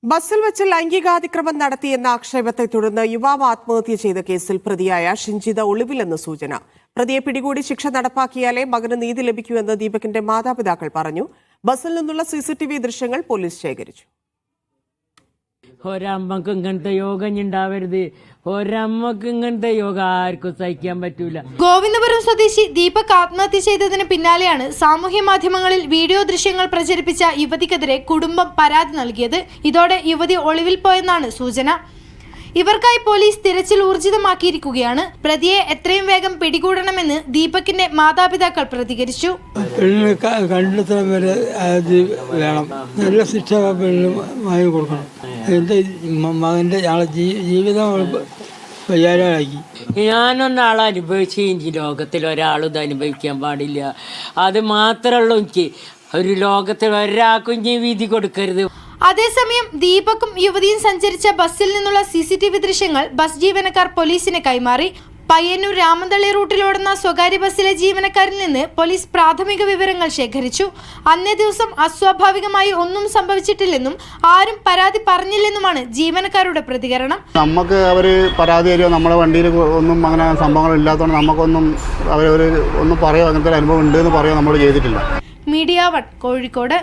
ബസ്സിൽ വെച്ച് ലൈംഗികാതിക്രമം നടത്തിയെന്ന ആക്ഷേപത്തെ തുടർന്ന് യുവാവ് ആത്മഹത്യ ചെയ്ത കേസിൽ പ്രതിയായ ഷിഞ്ചിത ഒളിവിലെന്ന് സൂചന. പ്രതിയെ പിടികൂടി ശിക്ഷ നടപ്പാക്കിയാലേ മകന് നീതി ലഭിക്കൂവെന്ന് ദീപകിന്റെ മാതാപിതാക്കൾ പറഞ്ഞു. ബസ്സിൽ നിന്നുള്ള CCTV ദൃശ്യങ്ങൾ പോലീസ് ശേഖരിച്ചു. ഒരമ്മക്ക് ഇങ്ങനത്തെ യോഗം ഉണ്ടാവരുത്. ഒരമ്മക്ക് ഇങ്ങനത്തെ യോഗം ആർക്കും സഹിക്കാൻ പറ്റൂല. ഗോവിന്ദപുരം സ്വദേശി ദീപക് ആത്മഹത്യ ചെയ്തതിന് പിന്നാലെയാണ് സാമൂഹ്യ മാധ്യമങ്ങളിൽ വീഡിയോ ദൃശ്യങ്ങൾ പ്രചരിപ്പിച്ച യുവതിക്കെതിരെ കുടുംബം പരാതി നൽകിയത്. ഇതോടെ യുവതി ഒളിവിൽ പോയെന്നാണ് സൂചന. ഇവർക്കായി പോലീസ് തിരച്ചിൽ ഊർജിതമാക്കിയിരിക്കുകയാണ്. പ്രതിയെ എത്രയും വേഗം പിടികൂടണമെന്ന് ദീപകിന്റെ മാതാപിതാക്കൾ പ്രതികരിച്ചു. കണ്ടെത്താൻ വരെ വേണം, നല്ല ശിക്ഷ വാങ്ങി കൊടുക്കണം. എൻ്റെ മകൻ്റെ ജീവിതം വയ്യാതാക്കി. ഞാനൊന്നാൾ അനുഭവിച്ച് ഈ ലോകത്തിൽ ഒരാളും ഇത് അനുഭവിക്കാൻ പാടില്ല. അത് മാത്രമുള്ളൂ എനിക്ക്. ഒരു ലോകത്തിൽ ഒരാൾക്കും ഇനി വിധി കൊടുക്കരുത്. അതേസമയം ദീപക്കും യുവതിയും സഞ്ചരിച്ച ബസ്സിൽ നിന്നുള്ള CCTV ദൃശ്യങ്ങൾ ബസ് ജീവനക്കാർ പോലീസിന് കൈമാറി. പയ്യന്നൂർ രാമന്തളി റൂട്ടിലോടുന്ന സ്വകാര്യ ബസ്സിലെ ജീവനക്കാരിൽ നിന്ന് പോലീസ് പ്രാഥമിക വിവരങ്ങൾ ശേഖരിച്ചു. അന്നേ ദിവസം അസ്വാഭാവികമായി ഒന്നും സംഭവിച്ചിട്ടില്ലെന്നും ആരും പരാതി പറഞ്ഞില്ലെന്നുമാണ് ജീവനക്കാരുടെ പ്രതികരണം. നമുക്ക് അവർ പരാതി തരുമോ, നമ്മുടെ വണ്ടിയിൽ ഒന്നും അങ്ങനെ സംഭവങ്ങൾ ഇല്ലാത്തതുകൊണ്ട് നമുക്കൊന്നും ഒന്നും പറയുമോ, അങ്ങനത്തെ അനുഭവം ഉണ്ടെന്ന് പറയുമോ നമ്മൾ ചെയ്തിട്ടില്ല. മീഡിയ 1 കോഴിക്കോട്.